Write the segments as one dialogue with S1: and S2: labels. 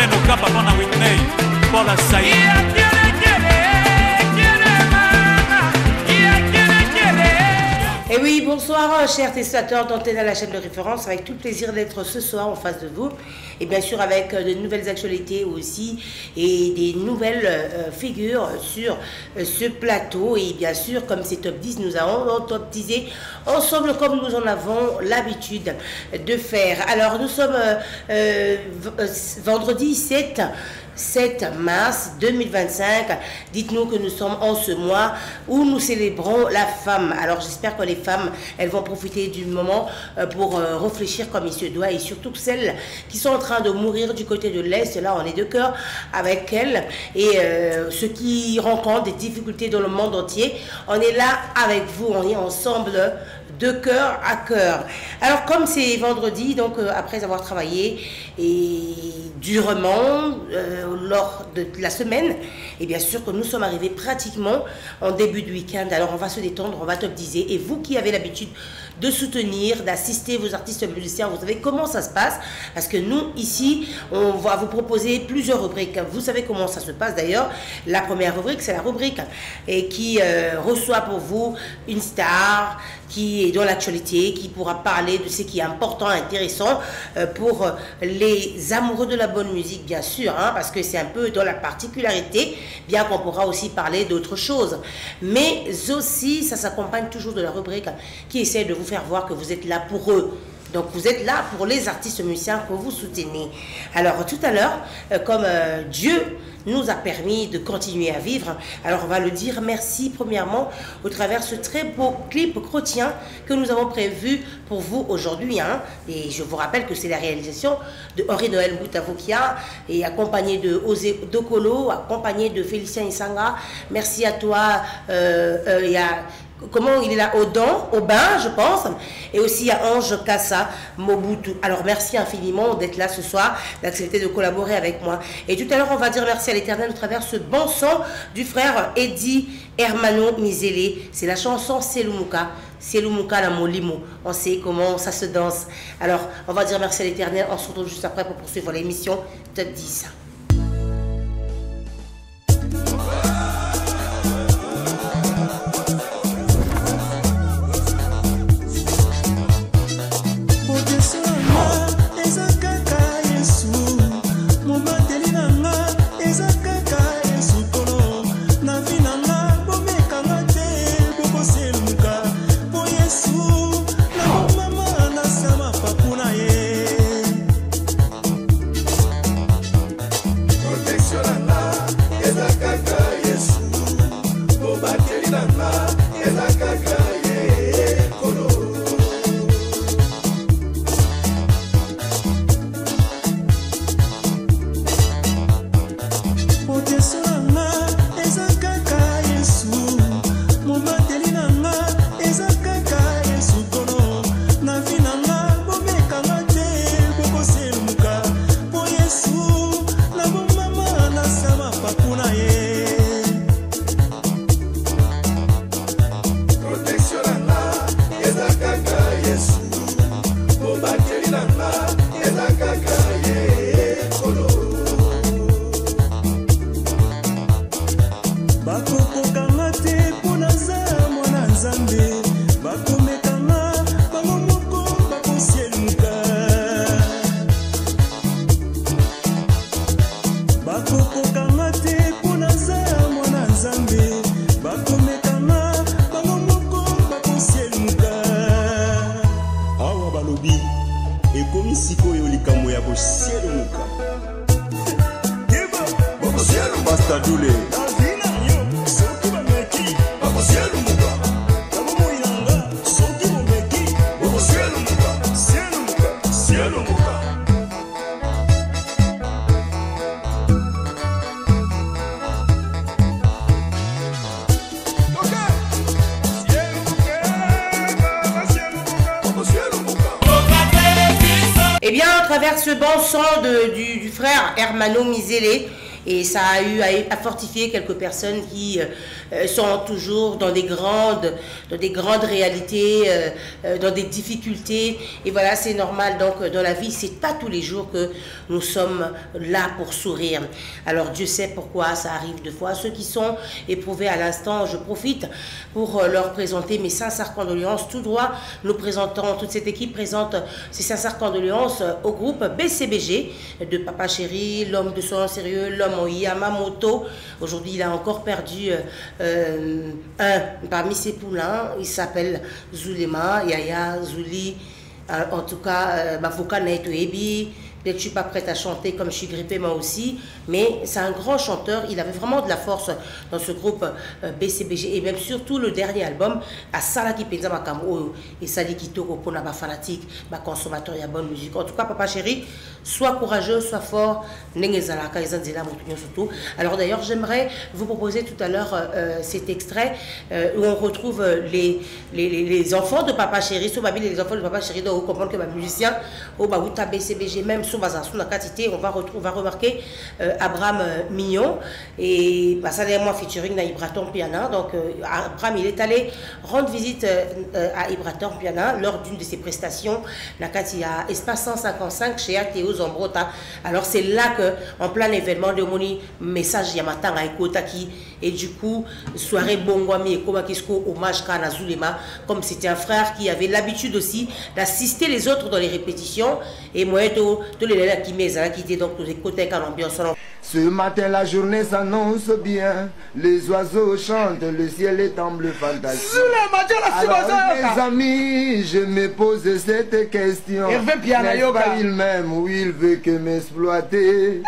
S1: Meno Kapa Pana Whitney, Paula Saïd.
S2: Et oui, bonsoir chers téléspectateurs d'Antenne à la chaîne de référence, avec tout le plaisir d'être ce soir en face de vous et bien sûr avec de nouvelles actualités aussi et des nouvelles figures sur ce plateau et bien sûr comme c'est top 10 nous allons top 10 ensemble comme nous en avons l'habitude de faire. Alors nous sommes vendredi 7 mars 2025. Dites-nous que nous sommes en ce mois où nous célébrons la femme. Alors j'espère que les femmes, elles vont profiter du moment pour réfléchir comme il se doit et surtout celles qui sont en train de mourir du côté de l'Est. Là, on est de cœur avec elles et ceux qui rencontrent des difficultés dans le monde entier, on est là avec vous, on est ensemble de cœur à cœur. Alors comme c'est vendredi, donc après avoir travaillé et durement lors de la semaine, et bien sûr que nous sommes arrivés pratiquement en début de week-end. Alors on va se détendre, on va top 10 et vous qui avez l'habitude de soutenir, d'assister vos artistes musiciens, vous savez comment ça se passe parce que nous ici on va vous proposer plusieurs rubriques. Vous savez comment ça se passe d'ailleurs. La première rubrique c'est la rubrique et qui reçoit pour vous une star qui est dans l'actualité, qui pourra parler de ce qui est important, intéressant pour les amoureux de la bonne musique, bien sûr, hein, parce que c'est un peu dans la particularité, bien qu'on pourra aussi parler d'autres choses. Mais aussi, ça s'accompagne toujours de la rubrique qui essaie de vous faire voir que vous êtes là pour eux. Donc vous êtes là pour les artistes musiciens que vous soutenez. Alors tout à l'heure, comme Dieu nous a permis de continuer à vivre, alors on va le dire merci premièrement au travers ce très beau clip chrétien que nous avons prévu pour vous aujourd'hui. Hein. Et je vous rappelle que c'est la réalisation de Henri Noël Boutavokia et accompagné de Osé Dokolo, accompagné de Félicien Isanga. Merci à toi et à... Comment il est là, au bain, je pense, et aussi à Ange Kassa Mobutu. Alors merci infiniment d'être là ce soir, d'accepter de collaborer avec moi. Et tout à l'heure, on va dire merci à l'Éternel au travers ce bon son du frère Eddie Hermano Mizele. C'est la chanson Selumuka. Selumuka la Molimo. On sait comment ça se danse. Alors, on va dire merci à l'Éternel. On se retrouve juste après pour poursuivre l'émission Top 10. Ce bon son du frère Hermano Mizele Et ça a eu à fortifier quelques personnes qui sont toujours dans des grandes réalités, dans des difficultés. Et voilà, c'est normal. Donc, dans la vie, c'est pas tous les jours que nous sommes là pour sourire. Alors, Dieu sait pourquoi ça arrive deux fois. Ceux qui sont éprouvés à l'instant, je profite pour leur présenter mes sincères condoléances. Tout droit, nous présentons, toute cette équipe présente ses sincères condoléances au groupe BCBG de Papa Chéri, l'homme de son sérieux, l'homme au Yamamoto. Aujourd'hui, il a encore perdu un parmi ses poulains. Il s'appelle Zulema, Yaya, Zuli. En tout cas, Bavoka Naito Ebi. Peut-être que je ne suis pas prête à chanter comme je suis grippée moi aussi, mais c'est un grand chanteur. Il avait vraiment de la force dans ce groupe BCBG et même surtout le dernier album, à Salaki Penza Makamo et Sali Kitoko pour les fanatiques, les consommateurs de bonne musique. En tout cas, Papa Chéri, sois courageux, sois fort. Alors d'ailleurs, j'aimerais vous proposer tout à l'heure cet extrait où on retrouve les enfants de Papa Chéri, les enfants de Papa Chéri, donc vous comprenez que les musiciens au Baouta BCBG, même sous la quantité, on va remarquer Abraham Mignon et ça derrière moi featuring na Ibraton Piana. Donc Abraham, il est allé rendre visite à Ibraton Piana lors d'une de ses prestations la il y a espace 155 chez Athéo Zombrota. Alors c'est là que en plein événement de moni message Yamatan à Ekotaki et du coup soirée Bongwami et Komakisko hommage à Zulema, comme c'était un frère qui avait l'habitude aussi d'assister les autres dans les répétitions et moi tous les élèves qui étaient donc tous les côtés à l'ambiance.
S3: Ce matin la journée s'annonce bien, les oiseaux chantent, le ciel est en bleu fantastique. Alors mes amis, je me pose cette question, n'est-ce pas il m'aime ou il veut que m'exploiter?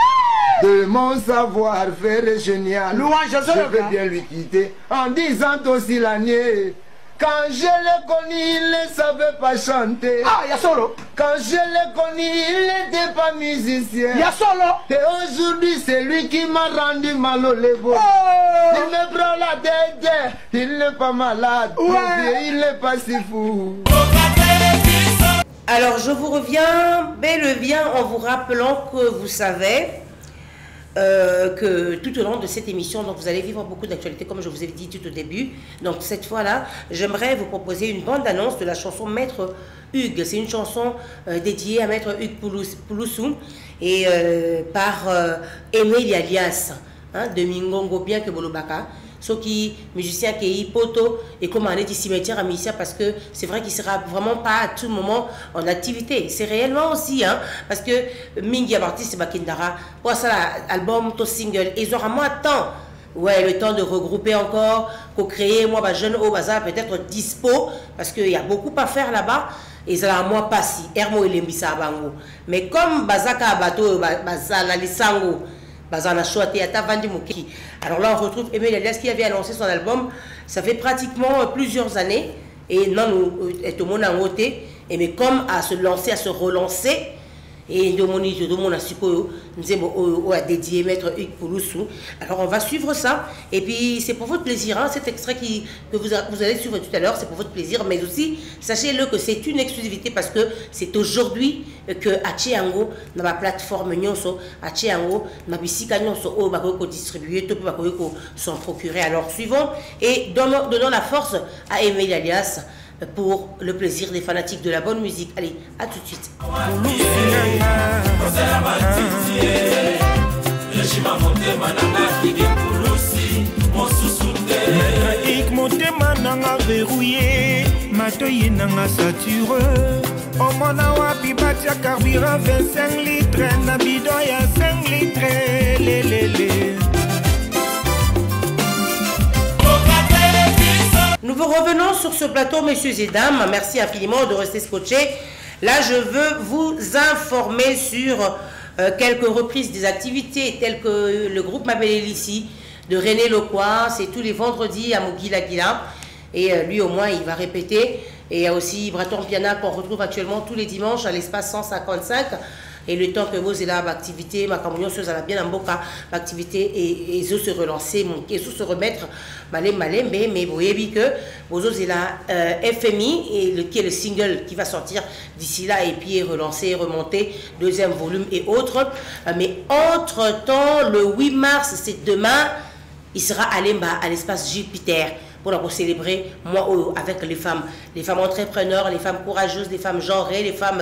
S3: De mon savoir-faire génial, je vais bien lui quitter en disant aussi l'année. Quand je l'ai connu, il ne savait pas chanter.
S4: Ah, il y a solo.
S3: Quand je l'ai connu, il n'était pas musicien.
S4: Il y a solo.
S3: Et aujourd'hui, c'est lui qui m'a rendu mal au lebo.
S4: Oh.
S3: Il me prend la tête, il n'est pas malade.
S4: Ouais.
S3: Il n'est pas si fou.
S2: Alors, je vous reviens bel et bien en vous rappelant que vous savez que tout au long de cette émission, donc vous allez vivre beaucoup d'actualités comme je vous ai dit tout au début. Donc cette fois-là, j'aimerais vous proposer une bande-annonce de la chanson Maître Hugues. C'est une chanson dédiée à Maître Hugues Pouloussou et par Emile Alias, de Mingongo bien que Bolobaka. Ceux qui musiciens qui est poto et comment aller du cimetière à musicien parce que c'est vrai qu'il sera vraiment pas à tout moment en activité. C'est réellement aussi parce que Mingi artiste Bakindara pour ça album to single ils auront moins de temps. Ouais, le temps de regrouper encore, pour créer moi bah jeune au bazar peut-être dispo parce qu'il y a beaucoup à faire là-bas. Et ça a moi pas si Hermo et Lembisa bango. Mais comme bazaka bateau bazana lisango alors là, on retrouve Emile Alias qui avait annoncé son album. Ça fait pratiquement plusieurs années. Et non, tout le monde a voté. Et mais comme à se lancer, à se relancer, et de mon asiko, nous a dédié Maître Hugues Pouloussou. Alors on va suivre ça. Et puis c'est pour votre plaisir, cet extrait que vous allez suivre tout à l'heure, c'est pour votre plaisir. Mais aussi, sachez-le que c'est une exclusivité parce que c'est aujourd'hui que Achiango, dans la plateforme Nyonso, Achiango, dans la Nyonso, on va distribuer, tout le monde s'en procurer. Alors suivons et donnons la force à Emile Alias pour le plaisir des fanatiques de la bonne musique. Allez, à tout de suite.
S5: Motema nanga verrouillé, matoyi nanga satureux. Omona wapi batia carburant 25 litres, na bidon ya 5 litres, lelele.
S2: Nous vous revenons sur ce plateau, messieurs et dames. Merci infiniment de rester scotchés. Là, je veux vous informer sur quelques reprises des activités telles que le groupe Mabel ici de René Lecoy. C'est tous les vendredis à Mugila. Et lui, au moins, il va répéter. Et il y a aussi Ibraton Piana qu'on retrouve actuellement tous les dimanches à l'espace 155 et le temps que vous êtes là l'activité ma communion sur la bien en boca l'activité et se relancer et se remettre mais vous voyez que vous êtes là FMI et qui est le single qui va sortir d'ici là et puis relancer remonter deuxième volume et autres mais entre temps le 8 mars c'est demain il sera allé à l'espace Jupiter pour célébrer moi avec les femmes entrepreneurs, les femmes courageuses, les femmes genrées, les femmes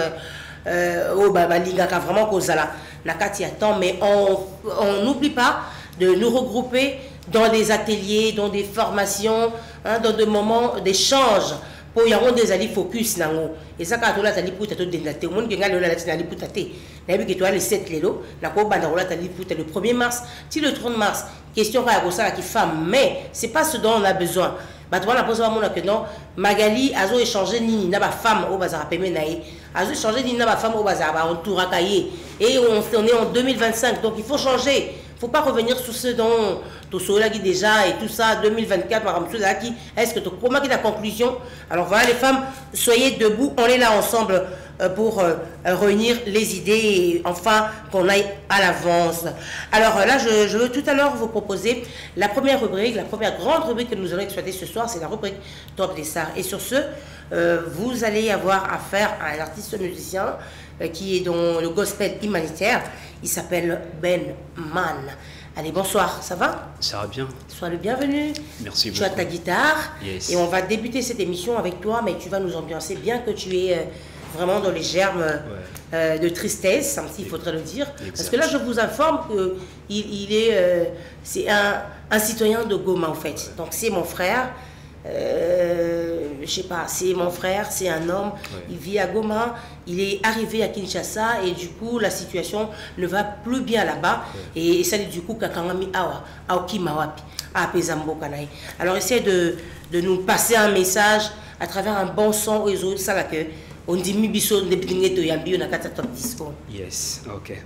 S2: vraiment kozala nakati attend mais on n'oublie pas de nous regrouper dans des ateliers, dans des formations, hein, dans des moments d'échange pour y avoir des alliés focus nango et ça quand on a tali pour tout dénaté au monde qui gagne la tali pour tater na bi que toi le 7 lelo na ko banda rola tali pour le 1er mars si le 30 mars question ka ça qui femme mais c'est pas ce dont on a besoin bah toi la pose vraiment que non Magali azo échanger ni na ba femme au bazar peme naï azo échanger ni na ba femme au bazar ba on tour cahier et on est en 2025 donc il faut changer. Il ne faut pas revenir sur ce dont tu as déjà et tout ça, 2024, est-ce que tu as la conclusion? Alors voilà les femmes, soyez debout, on est là ensemble pour réunir les idées et enfin qu'on aille à l'avance. Alors là, je veux tout à l'heure vous proposer la première rubrique, la première grande rubrique que nous allons exploiter ce soir, c'est la rubrique Top des Stars. Et sur ce, vous allez avoir affaire à un artiste musicien qui est dans le gospel humanitaire. Il s'appelle Ben Man. Allez, bonsoir, ça va?
S4: Ça va bien.
S2: Sois le bienvenu.
S4: Merci beaucoup.
S2: Tu as ta guitare.
S4: Yes.
S2: Et on va débuter cette émission avec toi, mais tu vas nous ambiancer bien que tu es vraiment dans les germes de tristesse, il faudrait le dire. Exact. Parce que là, je vous informe qu'il c'est un citoyen de Goma, en fait. Ouais. Donc, c'est mon frère. Je sais pas, c'est mon frère, c'est un homme, il vit à Goma, il est arrivé à Kinshasa et du coup la situation ne va plus bien là-bas et ça dit du coup kakangami awa aokimawapi apezambokanaï. Alors essaie de nous passer un message à travers un bon son aux autres, ça là que on dit mibiso de bingeto yambi on a kata top disco.
S4: Yes, OK.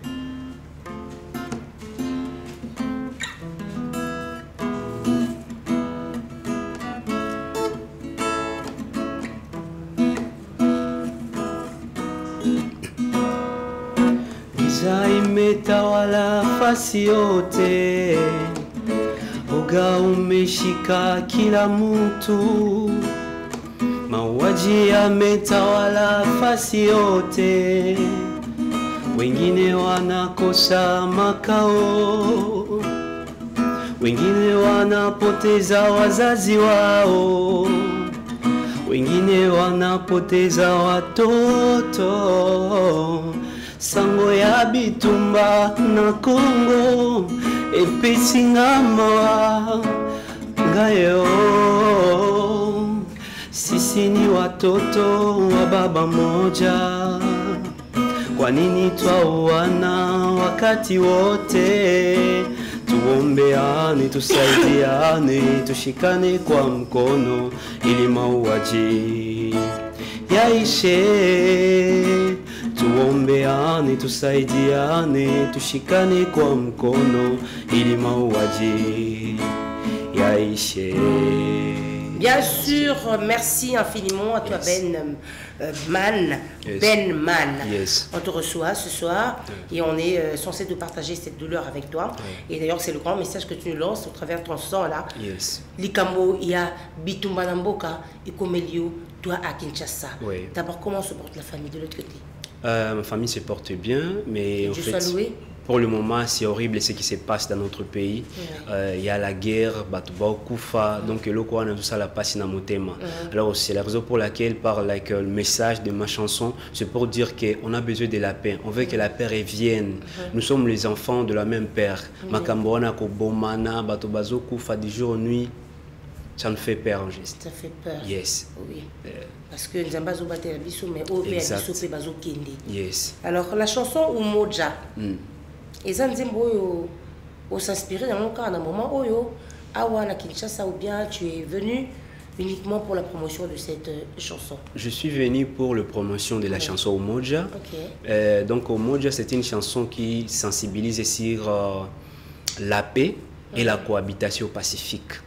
S6: Imetawala fasi yote, uga umeshika kila mtu, mauaji yametawala fasi yote, wengine wanakosa makao, wengine wanapoteza wazazi wao, wengine wanapoteza watoto. Sango ya bitumba na Kongo epesi ngama ngayo. Sisi ni watoto wa baba moja, kwa nini twauana wakati wote? Tuombeane, tusaidiane, tushikane kwa mkono ili mauaji yaishe. Tuombeane, tusaidiane, tushikane kwa mkono ili mauaji yaishe.
S2: Bien sûr, merci infiniment à toi Ben Man.
S4: Yes.
S2: Ben Man.
S4: Yes.
S2: On te reçoit ce soir et on est censé de partager cette douleur avec toi. Et d'ailleurs, c'est le grand message que tu nous lances au travers de ton sang là.
S4: Yes.
S2: Likambo, il y a Bitumba Namboka et Komelio, toi à Kinshasa.
S4: Oui.
S2: D'abord, comment se porte la famille de l'autre côté?
S4: Ma famille se porte bien, mais en fait, pour le moment, c'est horrible ce qui se passe dans notre pays. Il y a la guerre, Koufa, donc le quoi on a tout ça la passe dans mon thème. Alors c'est la raison pour laquelle par le message de ma chanson, c'est pour dire qu'on a besoin de la paix. On veut que la paix revienne. Nous sommes les enfants de la même père. Makambona Kobomana, Batobazo Koufa du jour nuit. Ça me fait peur en geste.
S2: Ça fait peur.
S4: Yes.
S2: Oui. Parce que nous avons battu la biso, mais au père biso fait bazo kende.
S6: Yes.
S2: Alors la chanson Umoja. Et ça nous aime s'inspirer dans mon cas, dans un moment où Awa na Kinshasa ou bien tu es venu uniquement pour la promotion de cette chanson.
S4: Je suis venu pour la promotion de la chanson Umoja. Donc Umoja, c'est une chanson qui sensibilise sur la paix et la cohabitation pacifique.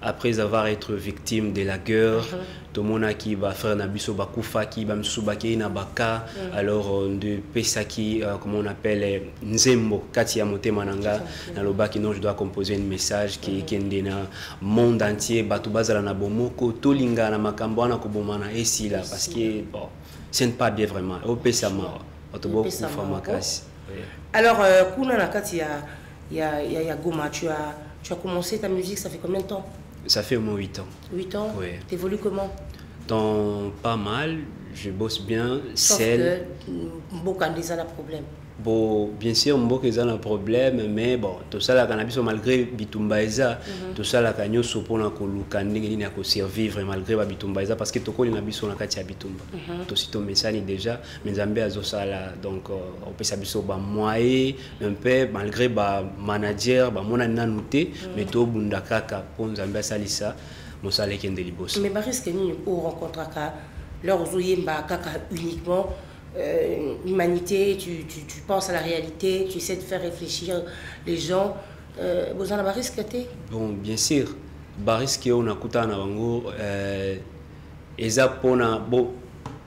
S4: après avoir été victime de la guerre, tout le monde qui va faire nabiso bakufa qui va msubaki na baka, alors de pesa qui comment on appelle nzembo kati ya motema nanga na lobaki non je dois composer un message qui est dans monde entier batu bazala na bomoko tolinga na makambo na kobomana esila parce que bon ce n'est pas bien vraiment au pesa ma otobo kufa makasi.
S2: Alors kuna na kati ya Goma tu as commencé ta musique, ça fait combien de temps?
S4: Ça fait au moins 8 ans.
S2: 8 ans?
S4: Oui.
S2: T'évolues comment?
S4: Dans pas mal, je bosse bien.
S2: Sauf que beaucoup ont un problème.
S4: Bon, bien sûr, beaucoup ont un problème, mais bon, tout ça, la cannabis, malgré Bitumbaïza, tout ça, la cagnon, pour survivre malgré Bitumbaïza, parce que tout le monde a katia Bitumba. Tout ce message déjà, mais Zambé a ça donc on peut s'habiller au moyen, un peu malgré manager, mon ananoté, mais tout bundakaka pour Zambé salisa, mon salaire qui est de libos.
S2: Mais parce que nous rencontrons leur zoyemba kaka uniquement. Humanité, tu penses à la réalité, tu essaies de faire réfléchir les gens. Vous en avez risqué?
S4: Bon, bien sûr. Bariske on a kuta na bango eza pona bo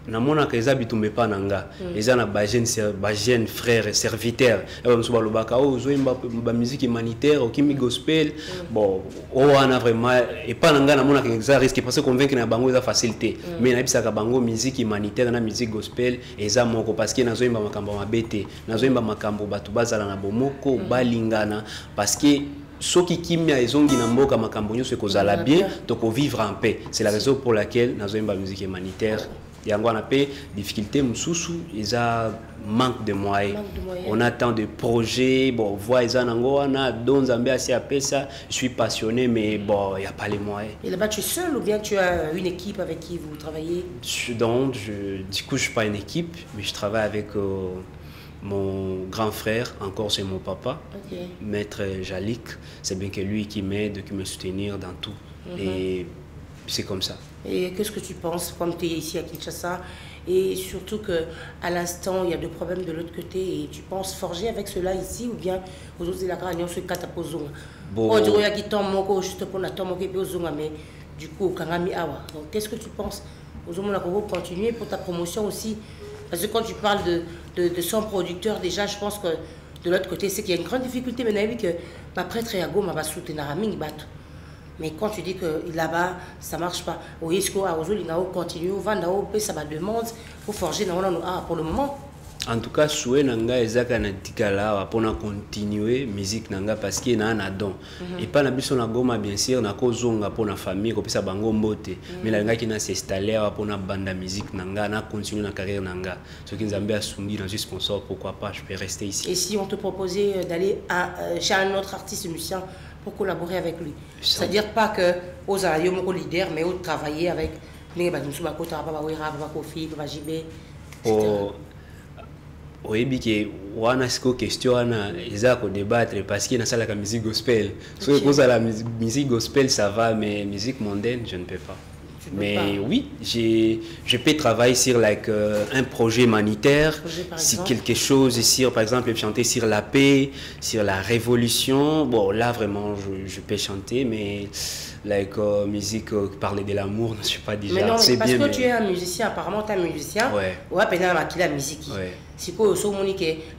S4: na mona ka eza bitumbe pa nanga eza na ba jeune frère et serviteur eba msuba lobaka o zoimba ba musique humanitaire o kimi gospel bon o ana vraiment et pas nanga na mona ka eza risque parce que convaincre na bango eza facilité mais na bisaka bango musique humanitaire na musique gospel eza moko parce que na zoimba makambo mabete na zoimba makambo batu bazala na bomoko balingana parce que ceux qui kimia ezongi na mboka makambo nyo se kozala bien to ko vivre en paix. C'est la raison pour laquelle na zoimba musique humanitaire yango na paix difficulté mususu isa manque de moyens. On a tant de projets bon voix isa nango wana don Zambé asi apesa je suis passionné mais bon il y a pas les moyens. Et
S2: là-bas tu es seul ou bien tu as une équipe avec qui vous travaillez?
S4: Donc du coup je suis pas une équipe mais je travaille avec mon grand frère, encore c'est mon papa, Maître Jalik, c'est bien que lui qui m'aide, qui me soutenir dans tout. Et c'est comme ça.
S2: Et qu'est-ce que tu penses comme tu es ici à Kinshasa et surtout qu'à l'instant il y a des problèmes de l'autre côté et tu penses forger avec cela ici ou bien aux autres la carrière se catapozonga. Bon, du coup il y a qui tombe moko juste pour la tombe qui peut mais du coup kangami awa. Donc qu'est-ce que tu penses aux hommes la continuer pour ta promotion aussi? Parce que quand tu parles de son producteur, déjà, je pense que de l'autre côté, c'est qu'il y a une grande difficulté. Mais on a vu que prêtre et Goma va soutenir Raming Bato. Mais quand tu dis que là-bas, ça ne marche pas, au Isco, à Ozol, il a continué, au Vandao, ça va demande, il faut forger pour le moment.
S4: En tout cas, souhait nanga ezaka na tikala pour continuer musique nanga parce que na un don. Et pas na biso na Goma bien sûr na kozonga pour na famille ko pesa bango mbote. Mais la nga qui na s'installer pour na banda musique nanga na continuer na carrière nanga. Ce qui Nzambe a soumis dans un sponsor, pourquoi pas, je peux rester ici.
S2: Et si on te proposait d'aller chez un autre artiste musicien pour collaborer avec lui, c'est-à-dire pas que aux ayo moko leader mais au travailler avec les badimsu bakota papa wera papa kofi papa jibé.
S4: Oui, que wana siko question wana eza ko débattre parce que na sala la musique gospel. So pour la musique gospel ça va mais musique mondaine je ne peux pas. Mais oui, je peux travailler sur un projet humanitaire, sur quelque chose, sur, par exemple, chanter sur la paix, sur la révolution. Bon, là, vraiment, je peux chanter, mais musique qui parle de l'amour, je ne suis pas déjà...
S2: Mais non, mais parce que tu es un musicien, apparemment, tu es un musicien. Ouais. Ouais, la musique. C'est quoi,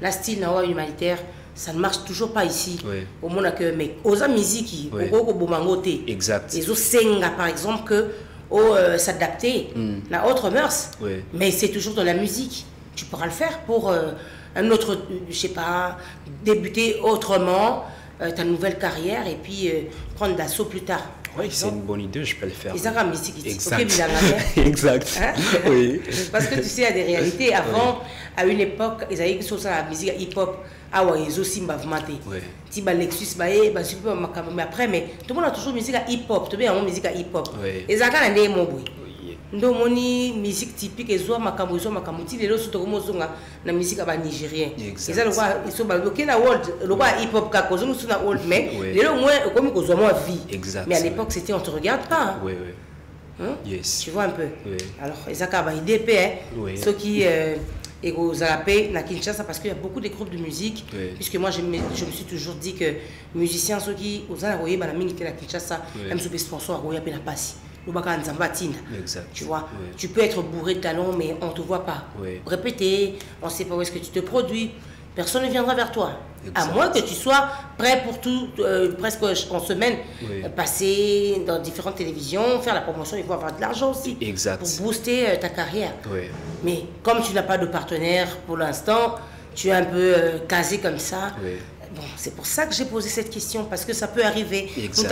S2: la style humanitaire, ça ne marche toujours pas ici. Ouais. Au monde que, mais aux musique,
S4: exact.
S2: Et aux senga, par exemple, que s'adapter à autre mœurs, mais c'est toujours dans la musique. Tu pourras le faire pour un autre, je sais pas, débuter autrement ta nouvelle carrière et puis prendre d'assaut plus tard.
S4: Oui, c'est une bonne idée, je peux le faire.
S2: Exact.
S4: Exact. Oui.
S2: Parce que tu sais, il y a des réalités. Avant, à une époque, ils avaient sur la musique hip-hop. Ah ouais, ils aussi m'avmaté. Si Lexus mais après, mais tout le monde a toujours musique hip-hop. Tout le monde a musique hip-hop. Et ça quand on est mon boy. Donc on a musique typique et soit makambo soit makamuti les autres tout le monde na musique à nigérien. Et ça le quoi ils sont bloqués na world le quoi hip-hop ka cause nous sur na world mais les au moins comme ils ont moins vie. Mais à l'époque c'était on te regarde pas.
S4: Oui oui.
S2: Yes. Tu vois un peu. Alors ça ka ba IDP ceux qui et aux Alapé, na Kinshasa, parce qu'il y a beaucoup de groupes de musique, puisque moi je me suis toujours dit que musiciens, ceux qui aux Alapé, la minute à Kinshasa, même sous des sponsors, à Goya, Penapassi. Tu vois, tu peux être bourré de talent, mais on ne te voit pas. Répéter, on ne sait pas où est-ce que tu te produis. Personne ne viendra vers toi. À moins que tu sois prêt pour tout, presque en semaine, passer dans différentes télévisions, faire la promotion, il faut avoir de l'argent aussi pour booster ta carrière. Mais comme tu n'as pas de partenaire pour l'instant, tu es un peu casé comme ça. Bon, c'est pour ça que j'ai posé cette question, parce que ça peut arriver. On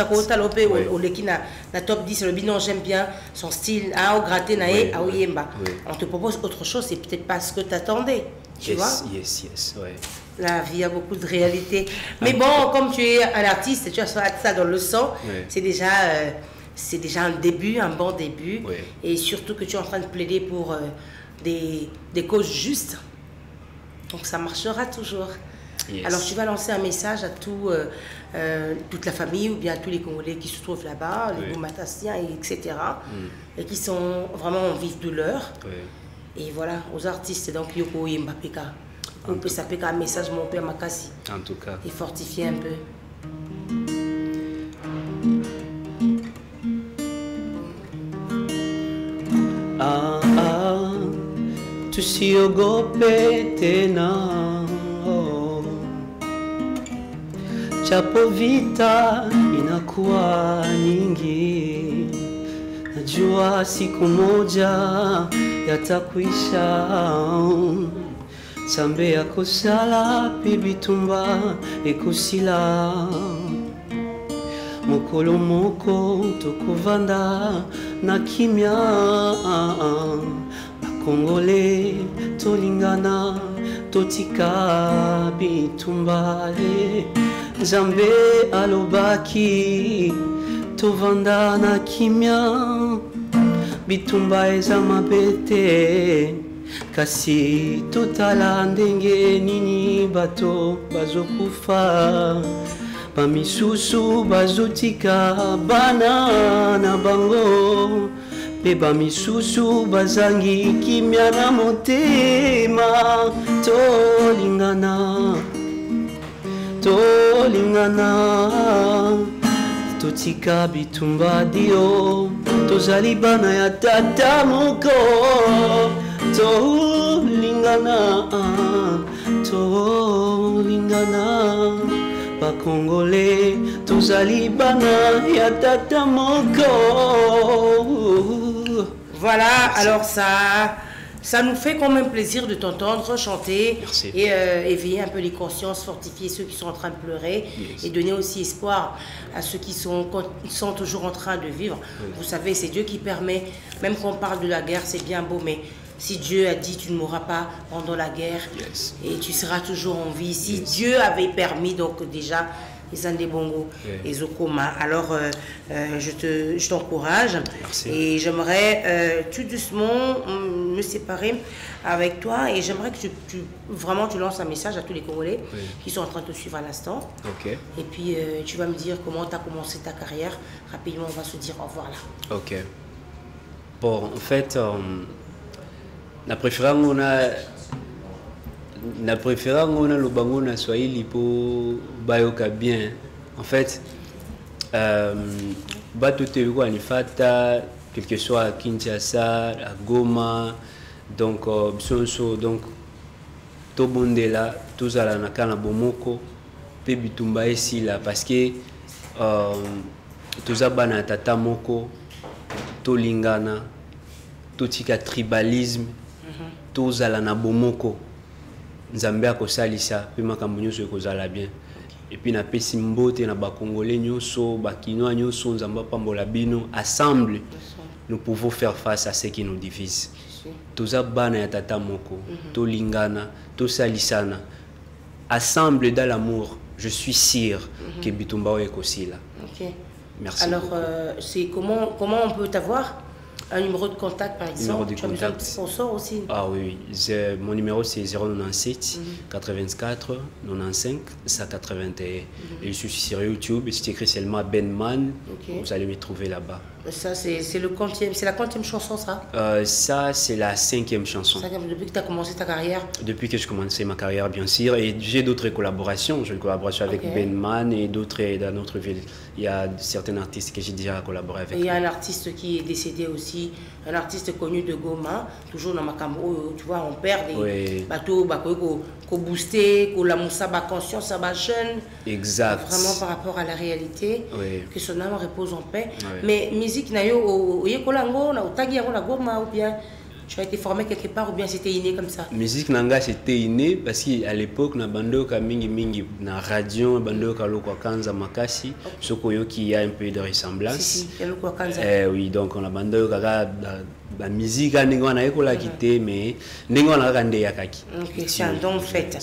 S2: top 10, le bilan, j'aime bien son style, on te propose autre chose, c'est peut-être pas ce que tu attendais. Tu vois? La vie a beaucoup de réalité. Mais bon, comme tu es un artiste, tu as ça dans le sang, c'est déjà un début, un bon début. Et surtout que tu es en train de plaider pour des causes justes. Donc ça marchera toujours. Alors tu vas lancer un message à toute la famille ou bien à tous les Congolais qui se trouvent là-bas, les Boumatassiens, etc. Et qui sont vraiment en vive douleur. Et voilà, aux artistes, donc Yoko Mbapeka. On peut s'appeler un message, mon père Makassi.
S4: En tout cas.
S2: Et fortifier un peu.
S6: Tusiogope japo vita inakuwa nyingi, najua siku moja yatakwisha. Sambe yakosala pibitumba ekosila, mokolo moko tokovanda na kimia. Bakongole tolingana totika bitumba. Zambe alobaki tovanda na kimia, bitumba eza mabete, kasi totala ndenge nini bato bazokufa, bamisusu bazotika bana na bango, pe bamisusu bazangi kimia na motema. Tolingana totika bitumba dio, tozali bana ya tata moko. Tolingana bakongole, tozali bana ya tata moko.
S2: Voilà, alors ça nous fait quand même plaisir de t'entendre chanter et éveiller un peu les consciences, fortifier ceux qui sont en train de pleurer et donner aussi espoir à ceux qui sont toujours en train de vivre. Vous savez, c'est Dieu qui permet, même quand on parle de la guerre, c'est bien beau, mais si Dieu a dit tu ne mourras pas pendant la guerre et tu seras toujours en vie, si Dieu avait permis, donc déjà, les Andébongo et Zokoma. Alors, je t'encourage et j'aimerais tout doucement me séparer avec toi et j'aimerais que tu lances un message à tous les Congolais qui sont en train de te suivre à l'instant. Et puis, tu vas me dire comment tu as commencé ta carrière. Rapidement, on va se dire au revoir là.
S4: Bon, en fait, la préférence, on a le bango na Swahili pour bayoka bien. En fait, bato te yuko anifata, quel que soit à Kinshasa, à Goma, donc Bisonso, donc Tobondela, tous à la nakana bomoko, pe bitumba ici là, parce que tous abana tata moko, tolingana, totika tribalisme, tous à la nabomoko. Nzambe akosalisa pe makambo nyonso ekozala bien. Et puis na pesi mbote na bakongolais nyonso, bakinois nyonso, nzambe apambola bino, ensemble nous pouvons faire face à ce qui nous divise. Toza bana ya tata moko, tolingana, tosalisana. Ensemble dans l'amour, je suis sûr que bitumba ekosila. Merci.
S2: Alors c'est comment on peut t'avoir? Un numéro de contact par exemple.
S4: Numéro de
S2: tu as besoin de sponsor aussi?
S4: Ah oui, mon numéro c'est 097 84 95 181. Et je suis sur YouTube, c'est écrit seulement Benman. Vous allez me trouver là-bas.
S2: Ça, c'est la 40e chanson, ça?
S4: Ça, c'est la 5e chanson.
S2: Depuis que tu as commencé ta carrière?
S4: Depuis que j'ai commencé ma carrière, bien sûr. Et j'ai d'autres collaborations. J'ai une collaboration avec Benman et d'autres dans notre ville. Il y a certains artistes que j'ai déjà collaboré avec.
S2: Il y a un artiste qui est décédé aussi, un artiste connu de Goma, toujours dans ma Macambo. Tu vois, on perd des bateaux, qu'on booster, qu'on la moussa, conscience, jeune.
S4: Exact.
S2: Vraiment par rapport à la réalité.
S4: Oui.
S2: Que son âme repose en paix.
S4: Oui.
S2: Mais musique, au Yekolango, au Tagiango, la Goma, ou bien tu as été formé quelque part, ou bien c'était inné comme ça?
S4: Musique nanga c'était inné parce qu'à l'époque na bandoka mingi na radio bandoka lokwa kanza makasi sokoyo qui a un peu de ressemblance.
S2: Si, lokwa kanza.
S4: Oui, donc on a bandoka la musique ndingo na ekola kité mais ndingo na kande yakaki.
S2: OK, c'est un don fait.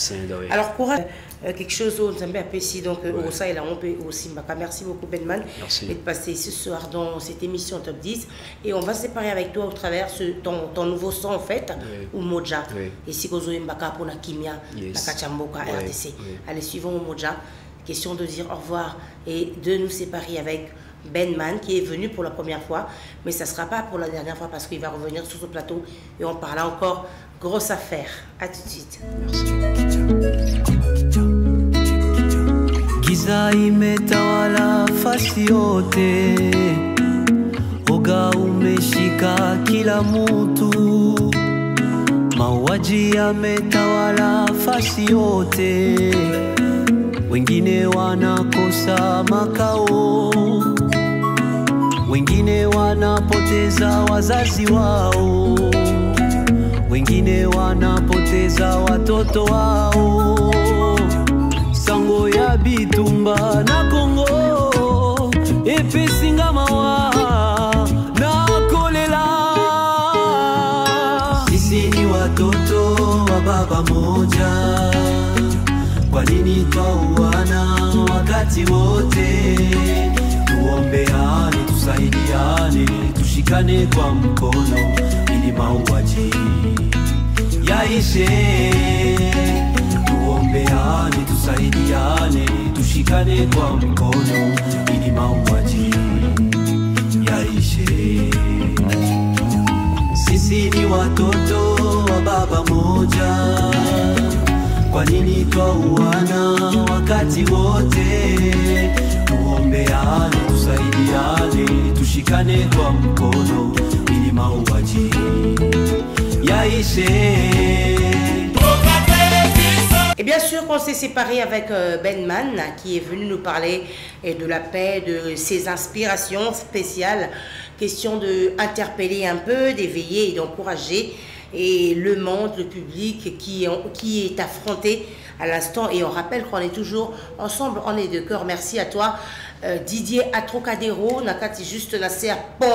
S2: Alors courage. Quelque chose où nous avons apprécié donc au ça et là on peut aussi merci beaucoup Benman de passer ce soir dans cette émission Top 10 et on va se séparer avec toi au travers ton nouveau son en fait ou Moja et si vous avez mbaka pour la kimia la kachamboka RDC. Allez suivons Moja, question de dire au revoir et de nous séparer avec Benman qui est venu pour la première fois mais ça ne sera pas pour la dernière fois parce qu'il va revenir sur ce plateau et on parlera encore grosse affaire. À tout de suite.
S4: Merci.
S6: Giza imetawala fasi yote, oga umeshika kila mtu, mauaji yametawala fasi yote, wengine wanakosa makao, wengine wanapoteza wazazi wao, wengine wanapoteza watoto wao. Sango ya bitumba na Kongo epesinga mawa na kolela. Sisi ni watoto wa baba moja, kwa nini twauana wakati wote? Tuombeane, tusaidiane, tushikane kwa mkono ili mauaji yaishe. Tuombeane, tusaidiane, tushikane kwa mkono ili mauaji yaishe. Sisi ni watoto wa baba moja, kwa nini twauana wakati wote? Tuombeane, tusaidiane, tushikane kwa mkono ili mauaji yaishe.
S2: Et bien sûr qu'on s'est séparé avec Benman qui est venu nous parler de la paix, de ses inspirations spéciales. Question d'interpeller un peu, d'éveiller et d'encourager et le monde, le public qui est affronté à l'instant. Et on rappelle qu'on est toujours ensemble, on est de cœur. Merci à toi Didier Atrocadero, nakati juste na serpon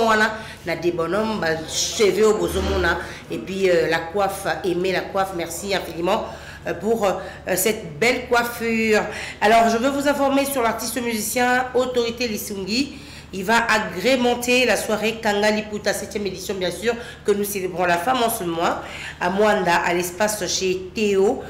S2: na des bonhommes, cheveux au bozomona et puis la coiffe, aimer la coiffe, merci infiniment pour cette belle coiffure. Alors je veux vous informer sur l'artiste musicien Autorité Lisungi. Il va agrémenter la soirée Kangali Puta, 7e édition bien sûr, que nous célébrons la femme en ce mois, à Mwanda, à l'espace chez Théo,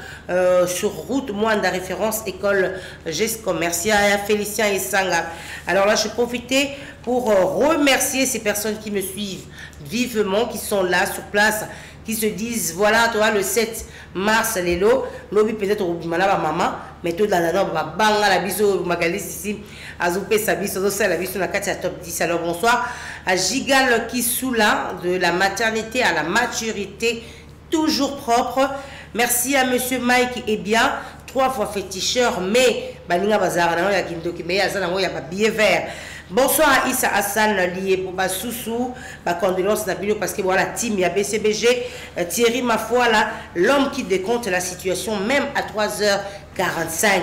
S2: sur route Mwanda, référence école geste commercial, Félicien et Sanga. Alors là, je profite pour remercier ces personnes qui me suivent vivement, qui sont là sur place, qui se disent, voilà, toi, le 7 mars, Lélo, l'obi peut-être au maman, mais tout dans la norme, banga la biso, magalis ici, Azoupé Sabiso, la biso, la 4 top 10. Alors bonsoir à Gigal Kissoula, de la maternité à la maturité, toujours propre. Merci à monsieur Mike et bien, 3 fois féticheur, mais, baninga bazar, il y a Kindoki, mais il y a pas billet vert. Bonsoir à Issa Hassan lié pour Soussou, ma condoléance Nabilo parce que voilà, team, il y a BCBG, Thierry, ma foi là, l'homme qui décompte la situation même à 3h45.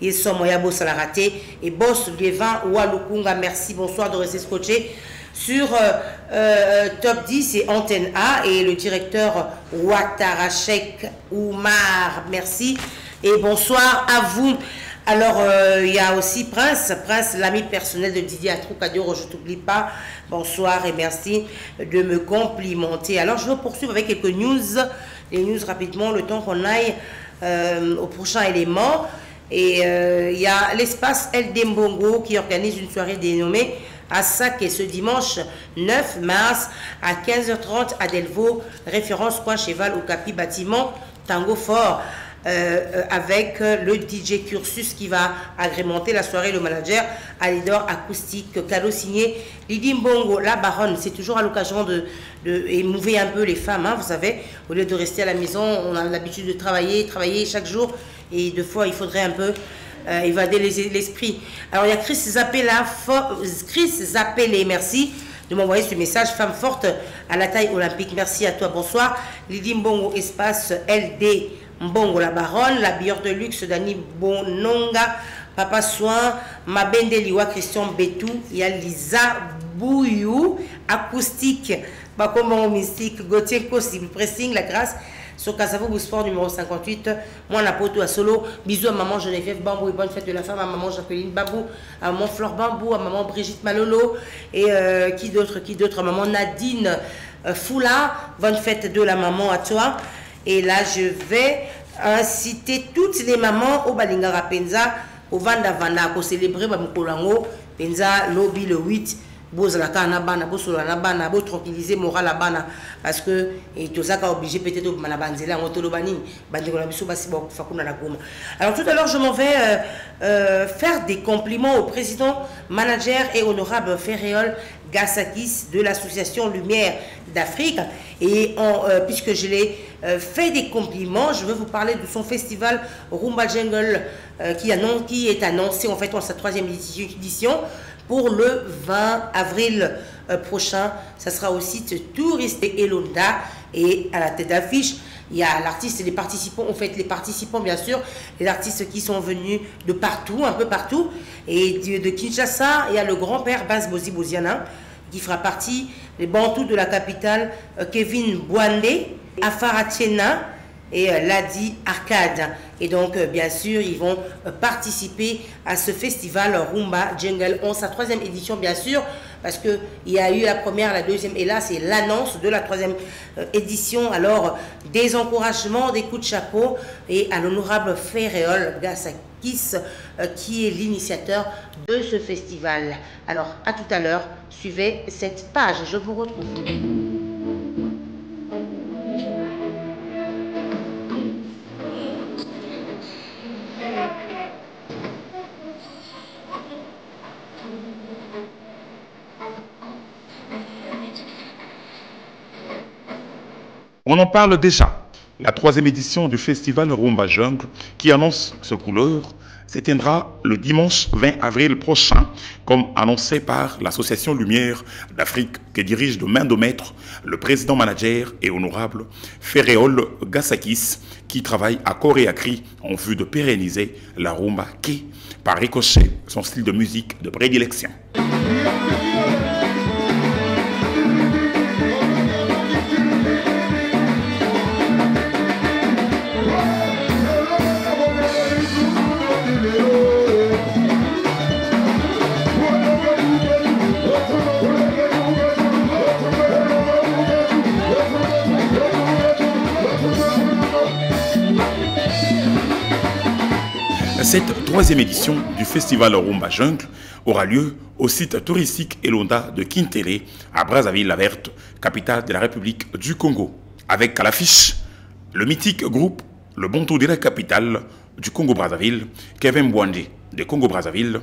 S2: Ils sont moya boss à la raté et boss Liévin Walukunga, merci, bonsoir de rester scotché sur Top 10 et Antenne A et le directeur Ouattarachek Oumar, merci et bonsoir à vous. Alors, il y a aussi Prince, l'ami personnel de Didier Atrocadero, je ne t'oublie pas. Bonsoir et merci de me complimenter. Alors, je vais poursuivre avec quelques news, les news rapidement, le temps qu'on aille au prochain élément. Et il y a l'espace El Dembongo qui organise une soirée dénommée à Sac et ce dimanche 9 mars à 15h30 à Delvaux, référence Coin Cheval au Capi Bâtiment Tango Fort. Avec le DJ Cursus qui va agrémenter la soirée, le manager Alidor Acoustique, cadeau signé Lydie Mbongo, la baronne. C'est toujours à l'occasion de émouver un peu les femmes, hein, vous savez, au lieu de rester à la maison, on a l'habitude de travailler chaque jour, et deux fois il faudrait un peu évader l'esprit. Alors il y a Chris Zappelé, merci de m'envoyer ce message, femme forte à la taille olympique, merci à toi, bonsoir. Lydie Mbongo, espace LD Mbongo la baronne, la bière de luxe Dani Bononga, Papa Soin, Mabende Liwa, Christian Betou, il y a Lisa Bouyou, acoustique, Bakomo Mystique, Gauthier Possible, pressing, la grâce, sur Casavo Sport numéro 58, moi la poto à solo, bisous à maman Geneviève Bambou et bonne fête de la femme, à maman Jacqueline Babou, à maman Flore Bambou, à maman Brigitte Malolo, et qui d'autre, à maman Nadine Foula, bonne fête de la maman à toi. Et là, je vais inciter toutes les mamans au Balingara Penza, au Vanda Vanda, pour célébrer Bamukolango, Penza, lobby le 8, Bozalaka Nabana, Bosolana, Bo tranquilliser moral la bana, parce que tout ça a obligé peut-être au Manabanzela, en Otolobani, Bandegolabiso, Basibo, Fakuna la Goma. Alors tout à l'heure, je m'en vais faire des compliments au président, manager et honorable Ferréol Gassakis de l'association Lumière d'Afrique. Et puisque je l'ai fait des compliments, je veux vous parler de son festival Rumba Jungle qui est annoncé en fait en sa 3e édition pour le 20 avril prochain. Ça sera au site Touriste Elonda et à la tête d'affiche. Il y a l'artiste et les participants, en fait les participants bien sûr, les artistes qui sont venus de partout, un peu partout. Et de Kinshasa, il y a le grand-père Bas Bozi Boziana qui fera partie, les Bantous de la capitale, Kevin Bwande, Afaratiena et Ladi Arcade. Et donc, bien sûr, ils vont participer à ce festival Rumba Jungle. On sa 3e édition, bien sûr, parce qu'il y a eu la première, la 2e, et là, c'est l'annonce de la 3e édition. Alors, des encouragements, des coups de chapeau, et à l'honorable Ferréol Gassakis, qui est l'initiateur de ce festival. Alors, à tout à l'heure, suivez cette page, je vous retrouve.
S7: On en parle déjà. La 3e édition du festival Rumba Jungle, qui annonce ce couleur, s'éteindra le dimanche 20 avril prochain, comme annoncé par l'association Lumière d'Afrique que dirige de main de maître le président manager et honorable Ferréol Gassakis, qui travaille à corps et à cri en vue de pérenniser la rumba qui, par ricochet, son style de musique de prédilection. Cette 3e édition du festival Rumba Jungle aura lieu au site touristique Elonda de Kintélé, à Brazzaville-la-Verte, capitale de la République du Congo. Avec à l'affiche le mythique groupe Le Bantou de la capitale du Congo-Brazzaville, Kevin Bwande de Congo-Brazzaville,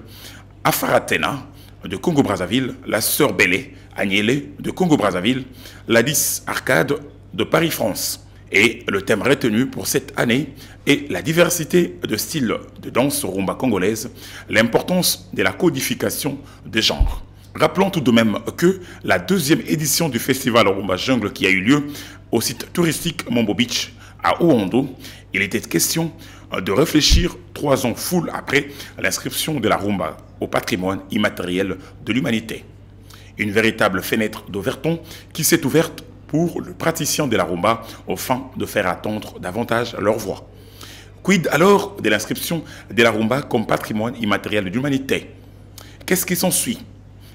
S7: Afaratena de Congo-Brazzaville, la sœur Bélé Agnélé de Congo-Brazzaville, Ladis Arcade de Paris-France. Et le thème retenu pour cette année est la diversité de styles de danse rumba congolaise, l'importance de la codification des genres. Rappelons tout de même que la 2e édition du festival Rumba Jungle qui a eu lieu au site touristique Mombo Beach à Ouando, il était question de réfléchir 3 ans full après l'inscription de la rumba au patrimoine immatériel de l'humanité. Une véritable fenêtre d'Overton qui s'est ouverte pour le praticien de la rumba au fin de faire attendre davantage leur voix. Quid alors de l'inscription de la rumba comme patrimoine immatériel de l'humanité? Qu'est-ce qui s'ensuit?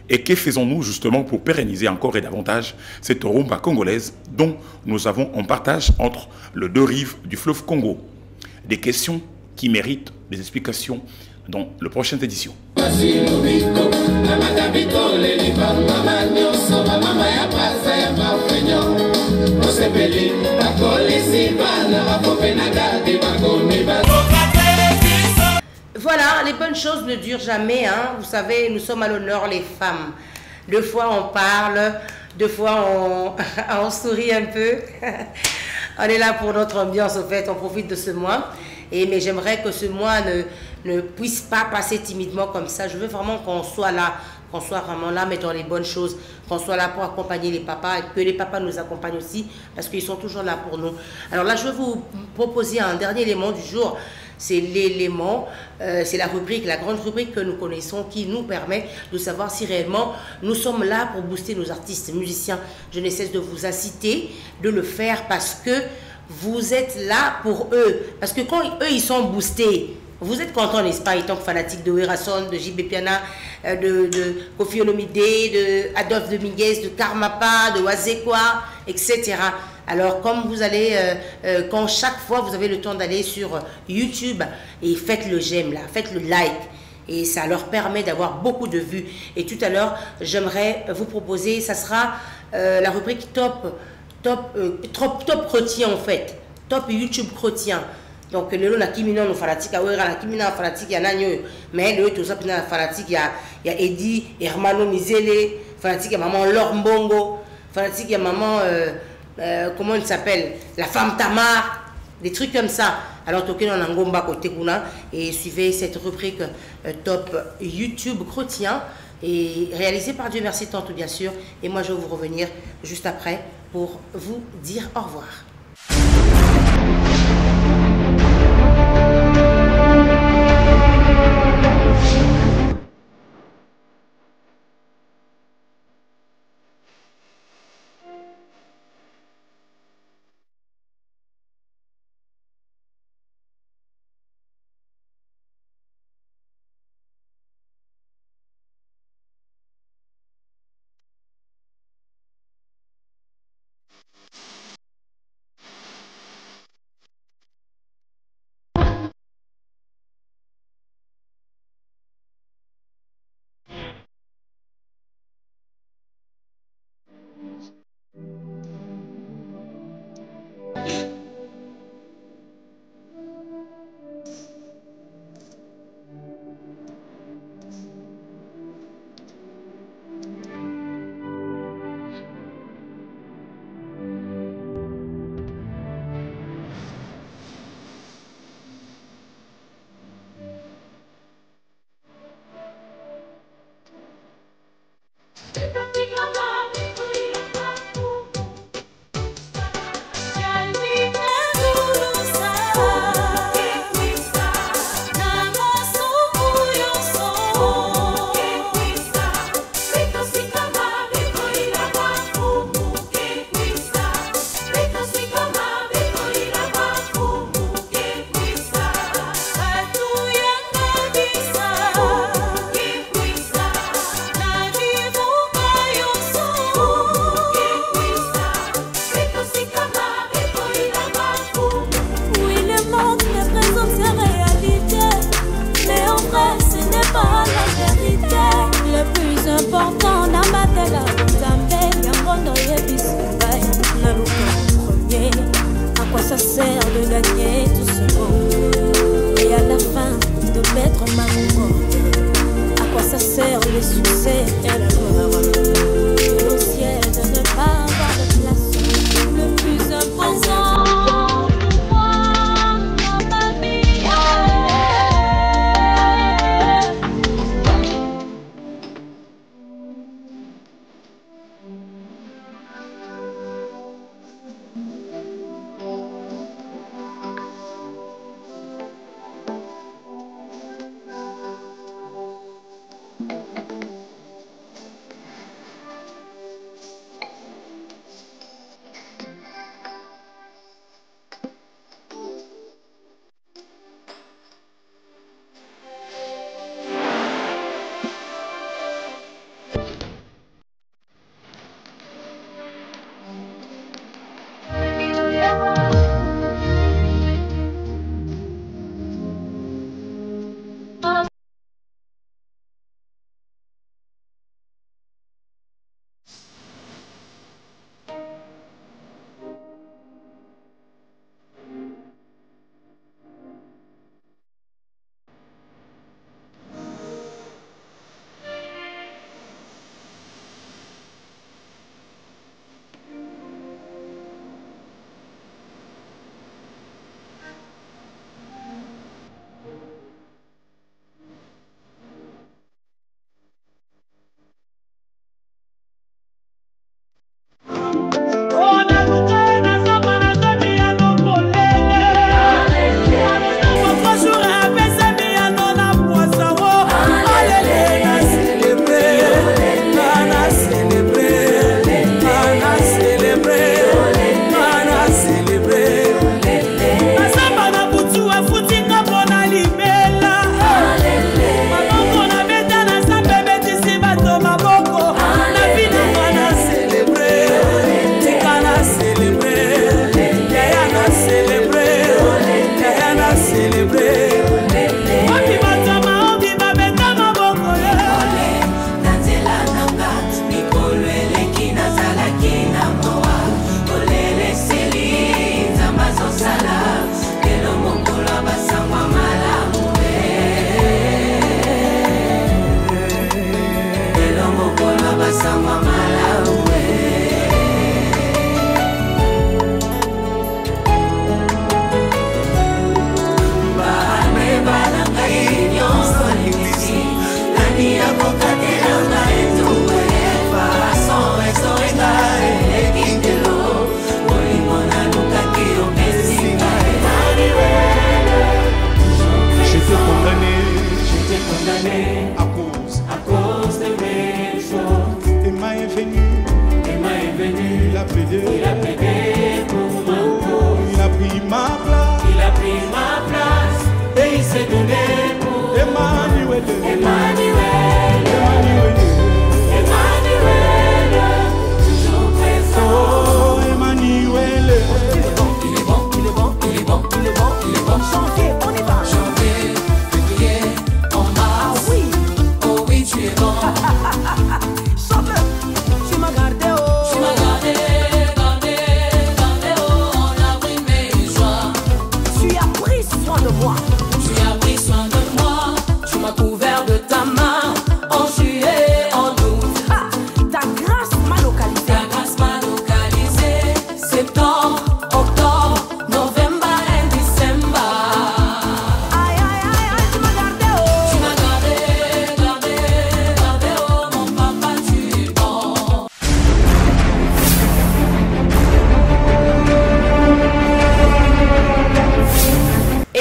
S7: Et que faisons-nous justement pour pérenniser encore et davantage cette rumba congolaise dont nous avons en partage entre les 2 rives du fleuve Congo? Des questions qui méritent des explications dans la prochaine édition.
S2: Voilà, les bonnes choses ne durent jamais, hein. Vous savez, nous sommes à l'honneur, les femmes. Deux fois on parle, deux fois on sourit un peu. On est là pour notre ambiance, au fait, on profite de ce mois. Mais j'aimerais que ce mois ne puisse pas passer timidement comme ça. Je veux vraiment qu'on soit là, qu'on soit vraiment là, mais dans les bonnes choses, qu'on soit là pour accompagner les papas, et que les papas nous accompagnent aussi, parce qu'ils sont toujours là pour nous. Alors là, je vais vous proposer un dernier élément du jour. C'est l'élément, c'est la rubrique, la grande rubrique que nous connaissons qui nous permet de savoir si réellement nous sommes là pour booster nos artistes, musiciens. Je ne cesse de vous inciter de le faire parce que vous êtes là pour eux. Parce que quand eux, ils sont boostés, vous êtes content, n'est-ce pas, étant fanatique de Werason, de JB Piana, de Kofi Olomide, de Adolphe Dominguez, de Karmapa, de Wazekwa, etc. Alors, comme vous allez, quand chaque fois vous avez le temps d'aller sur YouTube et faites le j'aime là, faites le like. Et ça leur permet d'avoir beaucoup de vues. Et tout à l'heure, j'aimerais vous proposer, ça sera la rubrique top chrétien en fait. Top YouTube chrétien. Donc, le na kimina no fanatique, na kimina fanatique, il y a nanyo. Mais le tout ça, fanatique, il y a Eddie, Hermano Mizele, fanatique, il y a maman Laure Mbongo, fanatique, il y a maman... comment il s'appelle, la femme Tamar, des trucs comme ça. Alors toquez dans l'angomba côté Kuna et suivez cette rubrique top YouTube chrétien et réalisée par Dieu merci tant bien sûr. Et moi je vais vous revenir juste après pour vous dire au revoir.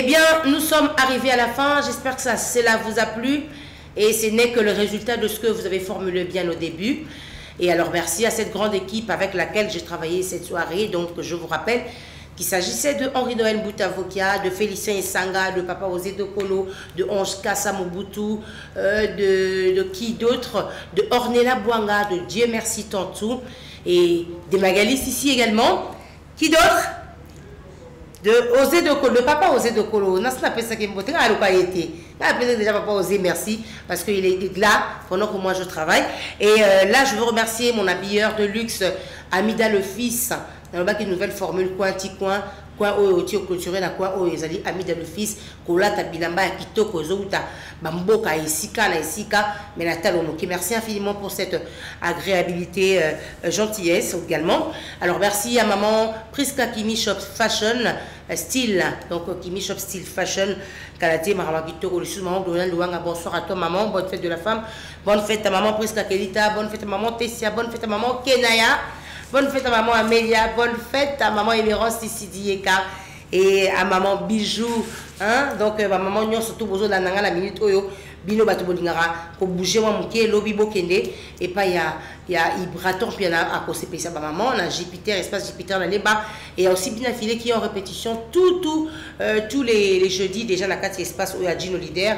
S2: Eh bien, nous sommes arrivés à la fin. J'espère que cela vous a plu. Et ce n'est que le résultat de ce que vous avez formulé bien au début. Et alors, merci à cette grande équipe avec laquelle j'ai travaillé cette soirée. Donc, je vous rappelle qu'il s'agissait de Henri-Noël Boutavokia, de Félicien Essanga, de Papa Osé Dokolo, de Onge Kassa Mobutu, de qui d'autre, de Ornella Bouanga, de Dieu Merci Tantou, et des Magalistes ici également. Qui d'autre? De Osé Dokolo, de Papa Osé Dokolo. On a appelé ça qui me botte, on a appelé déjà Papa Osé Merci, parce qu'il est là pendant que moi je travaille. Et là, je veux remercier mon habilleur de luxe, Amida le Fils. Dans une nouvelle formule, coin au culturel, coin au ezali Amida le Fils, kolata bilamba kitoko zouta bamboka isika na isika menatalo moki. Merci infiniment pour cette agréabilité, gentillesse également. Alors merci à maman Priska Kimi Shop Fashion Style, donc Kimi Shop Style Fashion Kalate Marama kitoko le sous maman Donald Luanga. Bonsoir à toi maman, bonne fête de la femme, bonne fête à maman Priska Kelita, bonne fête à maman Tessia, bonne fête à maman Kenaya. Bonne fête à maman Amélia, bonne fête à maman Émérance Sissidieka et à maman Bijou. Hein? Donc, ma maman Nyon surtout besoin de la minute oyo. Bino bato bolingara ko bouger moi muké lobi bokende et pas il y a Ibraton puis il y a à cause c'est ça maman on a Jupiter espace Jupiter dans les bas et il y a aussi bien affilé qui est en répétition tous les jeudis déjà dans 4 espaces où il y a Gino Leader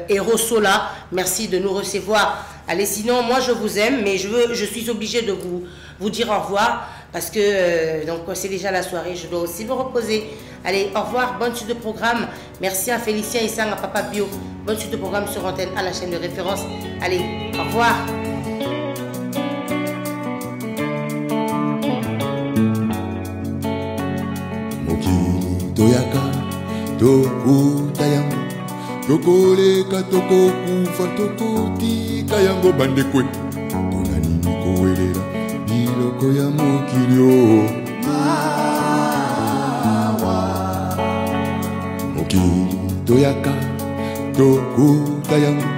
S2: et Rossola. Merci de nous recevoir. Allez, sinon moi je vous aime mais je suis obligée de vous dire au revoir parce que donc c'est déjà la soirée, je dois aussi me reposer. Allez, au revoir, bonne suite de programme. Merci à Félicien Issang, à Papa Bio. Bonne suite de programme sur antenne à la chaîne de référence. Allez, au revoir.
S8: Mokili toyaka toku tayango tokoleka tokokufa tokotika yango bandekwe tonani kowelela biloko ya mokili o. Mokili toyaka tokuta yango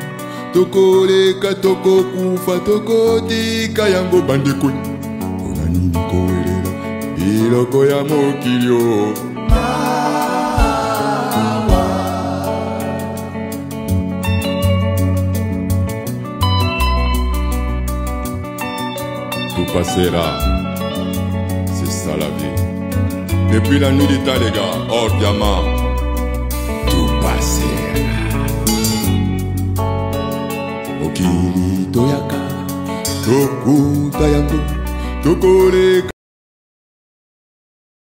S8: tokoleka tokokufa tokotika yango bandekwe tonani kowelela biloko ya mokili o. Tout passera, c'est ça la vie. Depuis la nuit du temps les gars, hors diamant, tout passera. Okili toyaka, tokuta yango, tokole.